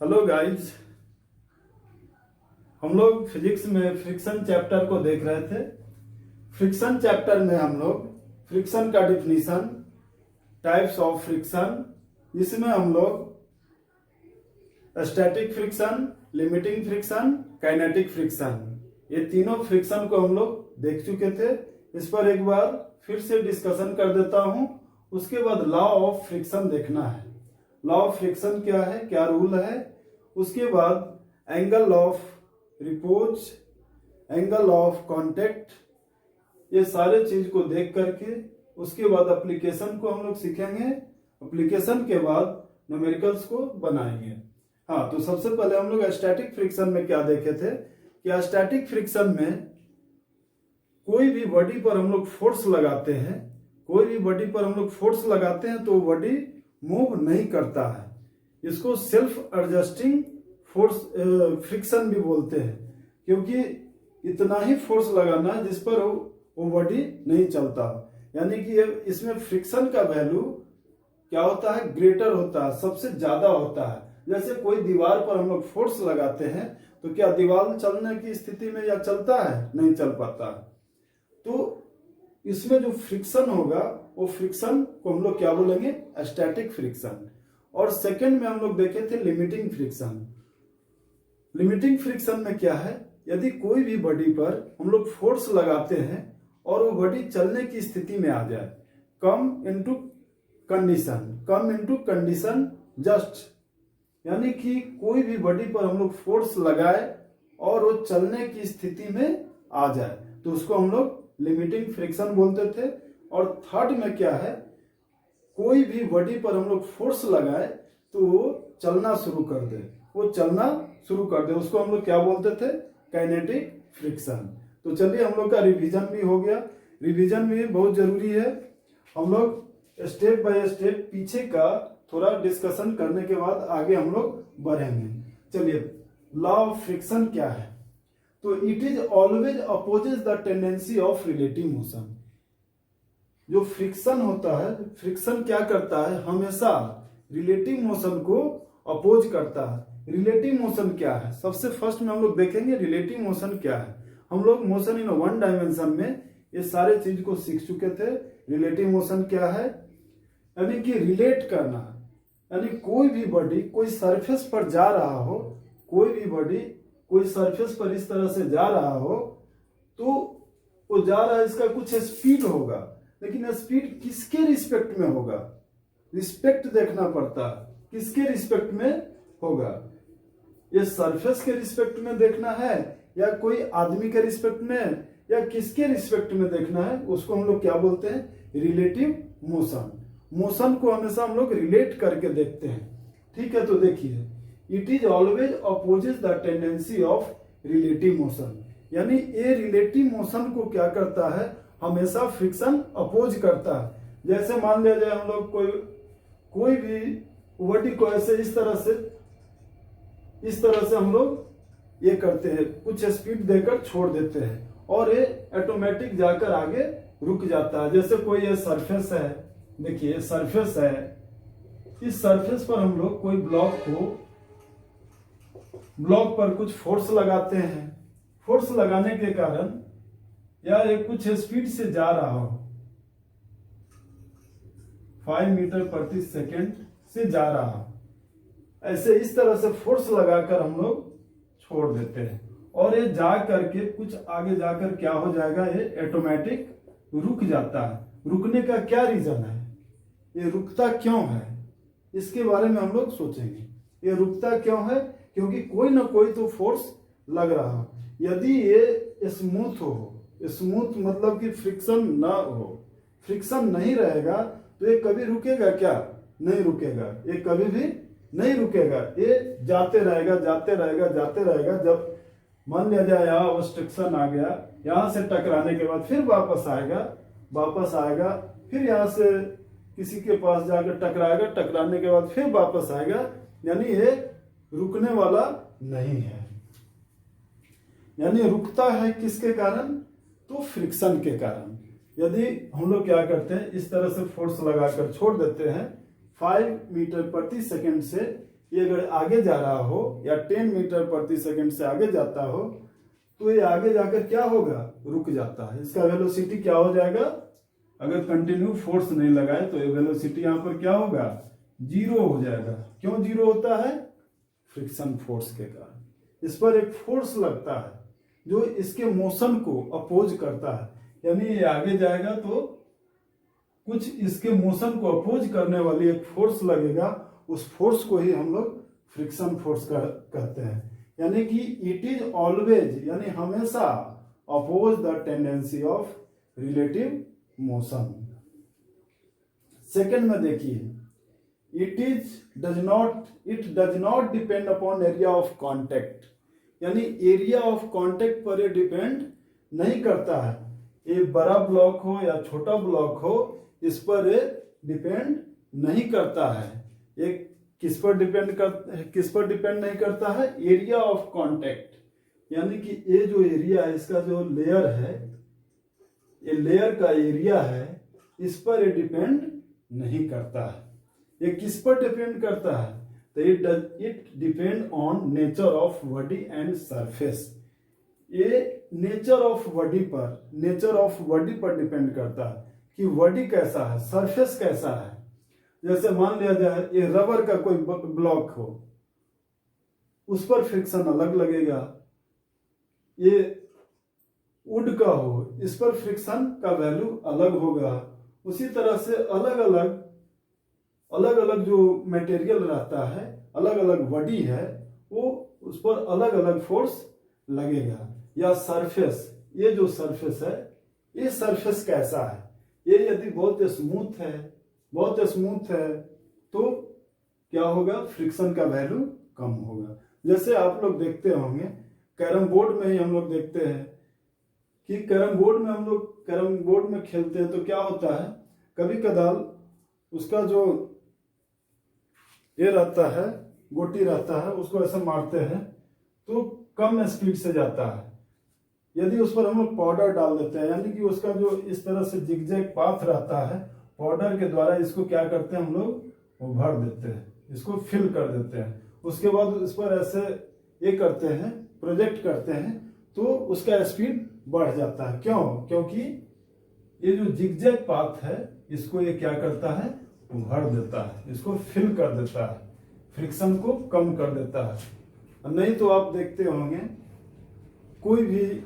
Hello guys, हम लोग physics में फ्रिक्शन चैप्टर को देख रहे थे। फ्रिक्शन चैप्टर में हम लोग फ्रिक्शन का डिफिनीशन, टाइप्स ऑफ फ्रिक्शन, इसमें हम लोग static friction, limiting friction, kinetic friction, ये तीनों फ्रिक्शन को हम लोग देख चुके थे। इस पर एक बार फिर से डिस्कशन कर देता हूं। उसके बाद लॉ ऑफ फ्रिक्शन देखना है। लॉ ऑफ फ्रिक्शन क्या है, क्या रूल है। उसके बाद angle of repose, angle of contact, ये सारे चीज को देख करके उसके बाद एप्लीकेशन को हम लोग सीखेंगे। एप्लीकेशन के बाद न्यूमेरिकल्स को बनाएंगे। हाँ, तो सबसे पहले हम लोग स्टैटिक फ्रिक्शन में क्या देखे थे कि स्टैटिक फ्रिक्शन में कोई भी बॉडी पर हम लोग फोर्स लगाते हैं, कोई भी बॉडी पर हम लोग फोर्स लगाते हैं तो बॉडी मूव नहीं करता है। इसको सेल्फ एडजस्टिंग फोर्स फ्रिक्शन भी बोलते हैं, क्योंकि इतना ही फोर्स लगाना है जिस पर वो बॉडी नहीं चलता। यानी कि इसमें फ्रिक्शन का वैल्यू क्या होता है, ग्रेटर होता है, सबसे ज्यादा होता है। जैसे कोई दीवार पर हम लोग फोर्स लगाते हैं तो क्या दीवार चलने की स्थिति में या चलता है, नहीं चल पाता है। तो इसमें जो फ्रिक्शन होगा वो फ्रिक्शन को हम लोग क्या बोलेंगे, स्टैटिक फ्रिक्शन। और सेकंड में हम लोग देखे थे लिमिटिंग फ्रिक्शन। लिमिटिंग फ्रिक्शन में क्या है, यदि कोई भी बॉडी पर हम लोग फोर्स लगाते हैं और वो बॉडी चलने की स्थिति में आ जाए, कम इनटू कंडीशन जस्ट, यानी कि कोई भी बॉडी पर हम लोग फोर्स लगाए और वो चलने की स्थिति में आ जाए, तो उसको हम लोग लिमिटिंग फ्रिक्शन बोलते थे। और थर्ड में क्या है, कोई भी बॉडी पर हम लोग फोर्स लगाए तो वो चलना शुरू कर दे, उसको हम लोग क्या बोलते थे, काइनेटिक फ्रिक्शन। तो चलिए, हम लोग का रिवीजन भी हो गया। रिवीजन भी बहुत जरूरी है। हम लोग स्टेप बाय स्टेप पीछे का थोड़ा डिस्कशन करने के बाद आगे हम लोग बढ़ेंगे। चलिए, लॉ ऑफ फ्रिक्शन क्या है, तो it is always opposes the tendency of relative motion. जो फ्रिक्शन होता है, फ्रिक्शन क्या करता है, हमेशा रिलेटिव मोशन को अपोज करता है। रिलेटिव मोशन क्या है, सबसे फर्स्ट में हम लोग देखेंगे रिलेटिव मोशन क्या है। हम लोग मोशन इन वन डायमेंशन में ये सारे चीज को सीख चुके थे। रिलेटिव मोशन क्या है, यानी कि रिलेट करना, यानी कोई भी बॉडी कोई सरफेस पर जा रहा हो, कोई भी बॉडी कोई सरफेस पर इस तरह से जा रहा हो, तो वो जा रहा है, इसका कुछ स्पीड होगा, लेकिन स्पीड किसके रिस्पेक्ट में होगा, रिस्पेक्ट देखना पड़ता है, किसके रिस्पेक्ट में होगा। ये सरफेस के रिस्पेक्ट में देखना है या कोई आदमी के रिस्पेक्ट में या किसके रिस्पेक्ट में देखना है, उसको हम लोग क्या बोलते हैं, रिलेटिव मोशन। मोशन को हमेशा हम लोग रिलेट करके देखते हैं। ठीक है, तो देखिए, it is always opposes the tendency of relative motion, यानी ये रिलेटिव मोशन को क्या करता है, हमेशा फ्रिक्शन अपोज करता है। जैसे मान लिया जाए हम लोग कोई भी बॉडी को ऐसे इस तरह से हम लोग ये करते हैं, कुछ स्पीड देकर छोड़ देते हैं और ये ऑटोमेटिक जाकर आगे रुक जाता है। जैसे कोई ये सरफेस है, देखिए सरफेस है, इस सरफेस पर हम लोग कोई ब्लॉक पर कुछ फोर्स लगाते हैं। फोर्स लगाने के कारण या ये कुछ स्पीड से जा रहा हो, 5 मीटर प्रति सेकंड से जा रहा हो, ऐसे इस तरह से फोर्स लगाकर हम लोग छोड़ देते हैं और ये जा करके कुछ आगे जाकर क्या हो जाएगा, ये ऑटोमेटिक रुक जाता है। रुकने का क्या रीजन है, ये रुकता क्यों है, इसके बारे में हम लोग सोचेंगे। ये रुकता क्यों है, क्योंकि कोई ना कोई तो फोर्स लग रहा है। यदि ये स्मूथ हो, स्मूथ मतलब कि फ्रिक्शन ना हो, फ्रिक्शन नहीं रहेगा तो ये कभी रुकेगा क्या, नहीं रुकेगा, ये कभी भी नहीं रुकेगा, ये जाते रहेगा। जब मान लिया जाए यहाँ ऑब्स्ट्रक्शन आ गया, यहाँ से टकराने के बाद फिर वापस आएगा, फिर यहाँ से किसी के पास जाकर टकराएगा, टकराने के बाद फिर वापस आएगा, यानी ये रुकने वाला नहीं है। यानी रुकता है किसके कारण, तो फ्रिक्शन के कारण। यदि हम लोग क्या करते हैं, इस तरह से फोर्स लगाकर छोड़ देते हैं, 5 मीटर प्रति सेकंड से ये अगर आगे जा रहा हो या 10 मीटर प्रति सेकंड से आगे जाता हो तो ये आगे जाकर क्या होगा, रुक जाता है। इसका वेलोसिटी क्या हो जाएगा, अगर कंटिन्यू फोर्स नहीं लगाए तो ये वेलोसिटी यहाँ पर क्या होगा, जीरो हो जाएगा। क्यों जीरो होता है, फ्रिक्शन फोर्स के कारण। इस पर एक फोर्स लगता है जो इसके मोशन को अपोज करता है, यानी ये आगे जाएगा तो कुछ इसके मोशन को अपोज करने वाली एक फोर्स लगेगा, उस फोर्स को ही हम लोग फ्रिक्शन फोर्स कहते हैं। यानी कि इट इज ऑलवेज, यानी हमेशा oppose the tendency of relative motion. Second में देखिए, it does not depend upon area of contact, यानी एरिया ऑफ कॉन्टेक्ट पर ये डिपेंड नहीं करता है। ये बड़ा ब्लॉक हो या छोटा ब्लॉक हो, इस पर ये डिपेंड नहीं करता है। ये किस पर डिपेंड नहीं करता है, एरिया ऑफ कांटेक्ट, यानी कि ये जो एरिया है, इसका जो लेयर है, ये लेयर का एरिया है, इस पर ये डिपेंड नहीं करता है। ये किस पर डिपेंड करता है, तो it depend on nature of body and surface. ये नेचर ऑफ बॉडी पर डिपेंड करता है कि बॉडी कैसा है, सरफेस कैसा है। जैसे मान लिया जाए ये रबर का कोई ब्लॉक हो, उस पर फ्रिक्शन अलग लगेगा। ये वुड का हो, इस पर फ्रिक्शन का वैल्यू अलग होगा। उसी तरह से अलग अलग जो मटेरियल रहता है, अलग अलग बॉडी है, वो उस पर अलग अलग फोर्स लगेगा। या सरफेस, ये जो सरफेस है, ये सरफेस कैसा है, ये यदि बहुत स्मूथ है तो क्या होगा, फ्रिक्शन का वैल्यू कम होगा। जैसे आप लोग देखते होंगे कैरम बोर्ड में ही हम लोग देखते हैं कि कैरम बोर्ड में खेलते हैं तो क्या होता है, कभी कदाल उसका जो ये रहता है, गोटी रहता है, उसको ऐसे मारते हैं तो कम स्पीड से जाता है। यदि उस पर हम लोग पाउडर डाल देते हैं, यानी कि उसका जो इस तरह से जिगजैग पाथ रहता है, पाउडर के द्वारा इसको क्या करते हैं हम लोग, वो भर देते हैं, इसको फिल कर देते हैं। उसके बाद इस पर ऐसे ये करते हैं, प्रोजेक्ट करते हैं, तो उसका स्पीड बढ़ जाता है। क्यों, क्योंकि ये जो जिगजैग पाथ है, इसको ये क्या करता है, भर देता है, इसको फिल कर देता है, फ्रिक्शन को कम कर देता है। नहीं तो आप देखते होंगे कोई भी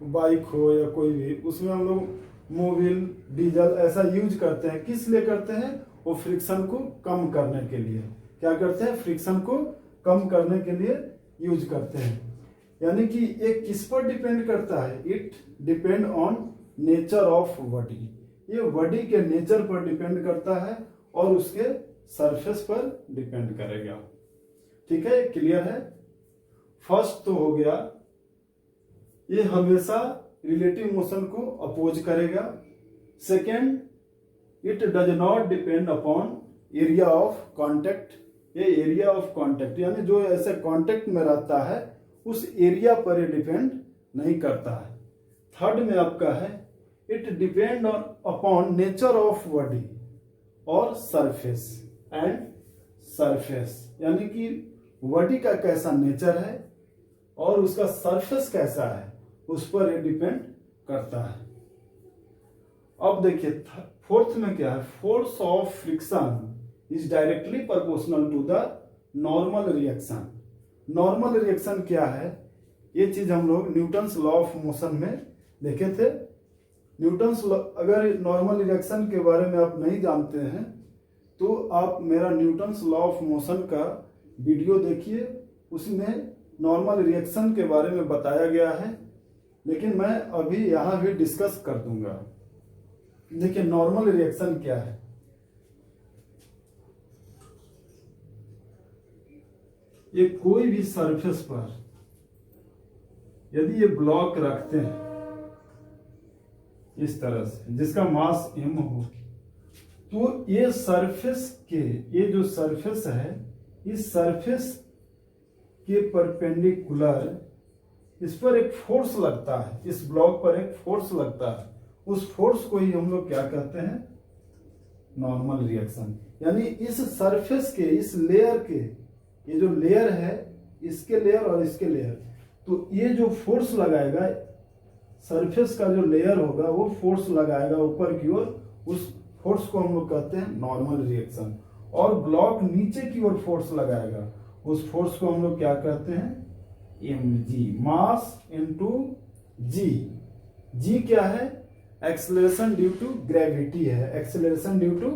बाइक हो या कोई भी, उसमें हम लोग मोबिल, डीजल ऐसा यूज करते हैं। किस लिए करते हैं, वो फ्रिक्शन को कम करने के लिए। क्या करते हैं, फ्रिक्शन को कम करने के लिए यूज करते हैं। यानी कि ये किस पर डिपेंड करता है, it depend on nature of body. ये बॉडी के नेचर पर डिपेंड करता है और उसके सरफेस पर डिपेंड करेगा। ठीक है, क्लियर है। फर्स्ट तो हो गया, ये हमेशा रिलेटिव मोशन को अपोज करेगा। Second, it does not depend upon area of contact. ये एरिया ऑफ कांटेक्ट यानी जो ऐसे कांटेक्ट में रहता है उस एरिया पर ये डिपेंड नहीं करता है। थर्ड में आपका है, it depend upon nature of body और सरफेस यानी कि बॉडी का कैसा नेचर है और उसका सरफेस कैसा है, उस पर ये डिपेंड करता है। अब देखिए फोर्थ में क्या है, force of friction is directly proportional to the normal reaction. Normal reaction क्या है, ये चीज हम लोग न्यूटन्स लॉ ऑफ मोशन में देखे थे। न्यूटन्स लॉ, अगर नॉर्मल रिएक्शन के बारे में आप नहीं जानते हैं तो आप मेरा न्यूटन्स लॉ ऑफ मोशन का वीडियो देखिए, उसमें नॉर्मल रिएक्शन के बारे में बताया गया है, लेकिन मैं अभी यहां भी डिस्कस कर दूंगा। देखिए नॉर्मल रिएक्शन क्या है। ये कोई भी सरफेस पर यदि ये ब्लॉक रखते हैं इस तरह से, जिसका मास m हो, तो ये सरफेस के, ये जो सरफेस है, इस सरफेस के परपेंडिकुलर इस पर एक फोर्स लगता है, इस ब्लॉक पर एक फोर्स लगता है। उस फोर्स को ही हम लोग क्या कहते हैं, नॉर्मल रिएक्शन। यानी इस सरफेस के, इस लेयर के ये जो लेयर है, इसके लेयर और इसके लेयर, तो ये जो फोर्स लगाएगा, सरफेस का जो लेयर होगा वो फोर्स लगाएगा ऊपर की ओर, उस फोर्स को हम लोग कहते हैं नॉर्मल रिएक्शन। और ब्लॉक नीचे की ओर फोर्स लगाएगा, उस फोर्स को हम लोग क्या कहते हैं, mg, मास इनटू जी। जी क्या है, एक्सेलरेशन ड्यू टू ग्रेविटी है, एक्सेलरेशन ड्यू टू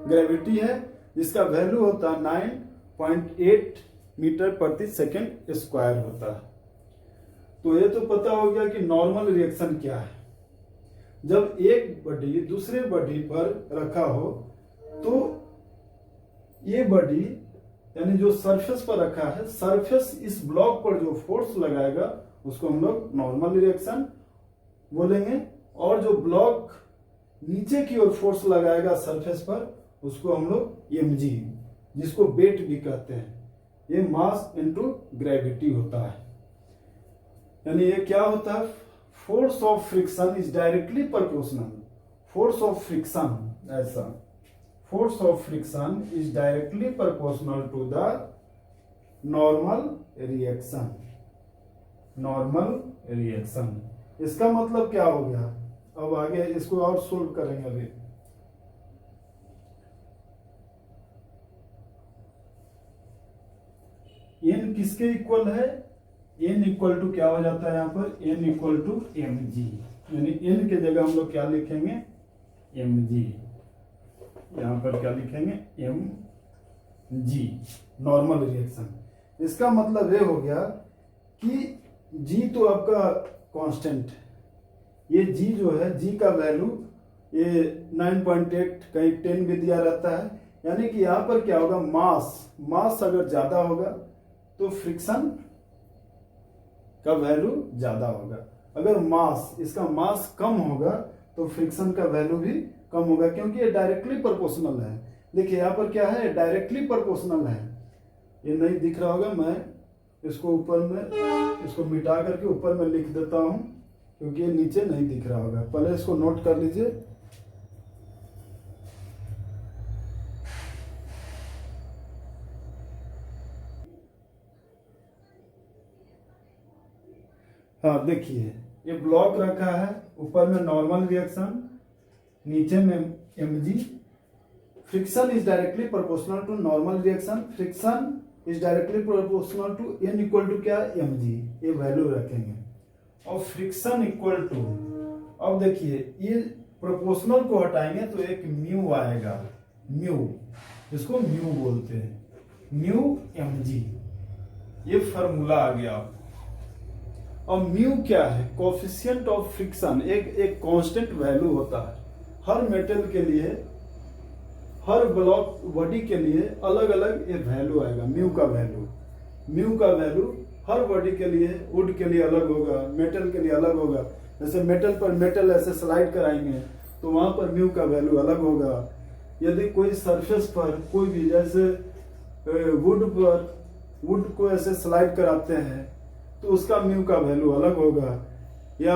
ग्रेविटी है, जिसका वैल्यू होता है 9.8 मीटर प्रति सेकेंड स्क्वायर होता है। तो ये तो पता हो गया कि नॉर्मल रिएक्शन क्या है। जब एक बॉडी दूसरे बॉडी पर रखा हो तो ये बॉडी यानी जो सरफेस पर रखा है, सरफेस इस ब्लॉक पर जो फोर्स लगाएगा उसको हम लोग नॉर्मल रिएक्शन बोलेंगे, और जो ब्लॉक नीचे की ओर फोर्स लगाएगा सरफेस पर उसको हम लोग mg, जिसको वेट भी कहते हैं, ये मास इनटू ग्रेविटी होता है। यानी ये क्या होता है, force of friction is directly proportional, force of friction, ऐसा force of friction is directly proportional to the normal reaction, normal reaction. इसका मतलब क्या हो गया, अब आगे इसको और सोल्व करेंगे। अभी n किसके इक्वल है, n इक्वल टू क्या हो जाता है यहाँ पर, n इक्वल टू mg, यानी n के जगह हम लोग क्या लिखेंगे, mg, यहाँ पर क्या लिखेंगे, mg, नॉर्मल रिएक्शन। इसका मतलब ये हो गया कि g तो आपका कांस्टेंट, ये g जो है, g का वैल्यू ये 9.8, कहीं 10 भी दिया रहता है, यानी कि यहाँ पर क्या होगा, मास अगर ज्यादा होगा तो फ्रिक्शन का वैल्यू ज्यादा होगा, अगर इसका मास कम होगा तो फ्रिक्शन का वैल्यू भी कम होगा, क्योंकि ये डायरेक्टली प्रोपोर्शनल है। देखिए यहाँ पर क्या है, डायरेक्टली प्रोपोर्शनल है, ये नहीं दिख रहा होगा, मैं इसको ऊपर में, इसको मिटा करके ऊपर में लिख देता हूं क्योंकि ये नीचे नहीं दिख रहा होगा, पहले इसको नोट कर लीजिए। हाँ देखिए, ये ब्लॉक रखा है, ऊपर में नॉर्मल रिएक्शन, नीचे में mg, friction is directly proportional to normal reaction, friction is directly proportional to n equal to क्या, mg, ये वैल्यू रखेंगे, और फ्रिक्शन इक्वल टू, अब देखिए ये प्रोपोर्शनल को हटाएंगे तो एक म्यू आएगा, म्यू, इसको म्यू बोलते हैं, म्यू mg, ये फॉर्मूला आ गया। और म्यू क्या है, कोफिशिएंट ऑफ फ्रिक्शन, एक कांस्टेंट वैल्यू होता है, हर मेटल के लिए, हर ब्लॉक बॉडी के लिए अलग अलग ये वैल्यू आएगा, म्यू का वैल्यू हर बॉडी के लिए, वुड के लिए अलग होगा, मेटल के लिए अलग होगा। जैसे मेटल पर मेटल ऐसे स्लाइड कराएंगे तो वहां पर म्यू का वैल्यू अलग होगा। यदि कोई सरफेस पर कोई भी, जैसे वुड को ऐसे स्लाइड कराते हैं तो उसका म्यू का वैल्यू अलग होगा, या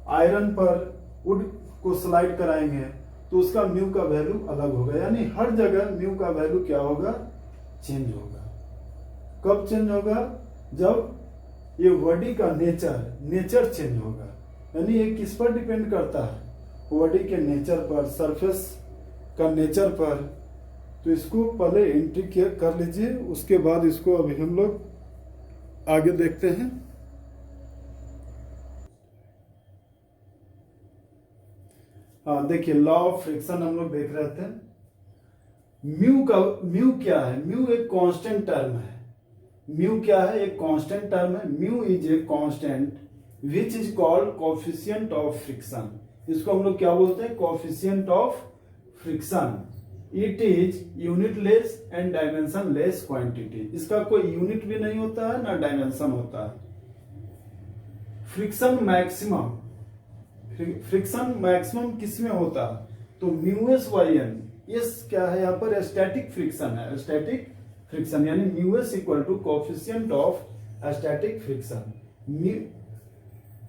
आयरन पर वुड को स्लाइड कराएंगे तो उसका म्यू का वैल्यू अलग होगा। यानी हर जगह म्यू का वैल्यू क्या होगा, चेंज होगा। कब चेंज होगा, जब ये बॉडी का नेचर चेंज होगा। यानी ये किस पर डिपेंड करता है, बॉडी के नेचर पर, सरफेस का नेचर पर। तो इसको पहले एंट्री कर लीजिए, उसके बाद इसको अभी हम लोग आगे देखते हैं। हाँ देखिए, लॉ ऑफ फ्रिक्शन हम लोग देख रहे थे। म्यू क्या है, म्यू एक कांस्टेंट टर्म है। म्यू क्या है, एक कांस्टेंट टर्म है। Mu is a constant which is called coefficient of friction. इसको हम लोग क्या बोलते हैं, coefficient of friction. It is unitless and dimensionless quantity. इसका कोई यूनिट भी नहीं होता है, ना डायमेंशन होता है। फ्रिक्शन मैक्सिमम किसमें होता है, तो म्यूएस बाई एन। एस क्या है यहाँ पर, स्टैटिक फ्रिक्शन है, स्टैटिक फ्रिक्शन, यानी mu s equal to coefficient of static friction.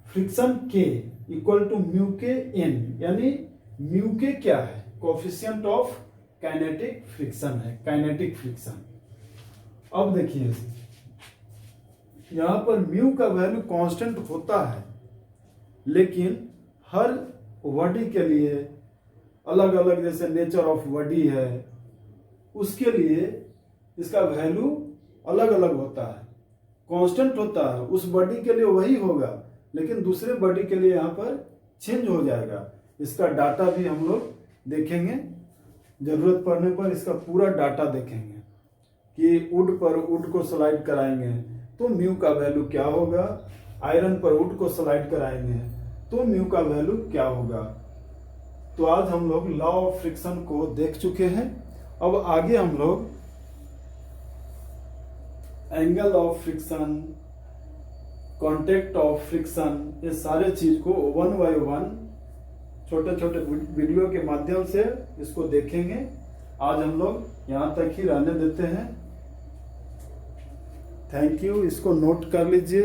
Friction k equal to mu k N, यानी म्यू के क्या है, कोफिशिएंट ऑफ काइनेटिक फ्रिक्शन है, काइनेटिक फ्रिक्शन। अब देखिए यहां पर म्यू का वैल्यू कांस्टेंट होता है, लेकिन हर बॉडी के लिए अलग अलग, जैसे नेचर ऑफ बॉडी है उसके लिए इसका वैल्यू अलग अलग होता है। कांस्टेंट होता है उस बॉडी के लिए वही होगा, लेकिन दूसरे बॉडी के लिए यहाँ पर चेंज हो जाएगा। इसका डाटा भी हम लोग देखेंगे, जरूरत पड़ने पर इसका पूरा डाटा देखेंगे कि वुड पर वुड को स्लाइड कराएंगे तो म्यू का वैल्यू क्या होगा, आयरन पर वुड को स्लाइड कराएंगे तो म्यू का वैल्यू क्या होगा। तो आज हम लोग लॉ ऑफ फ्रिक्शन को देख चुके हैं। अब आगे हम लोग angle of friction, contact of friction, ये सारे चीज को वन बाय वन छोटे छोटे वीडियो के माध्यम से इसको देखेंगे। आज हम लोग यहां तक ही रहने देते हैं। थैंक यू, इसको नोट कर लीजिए।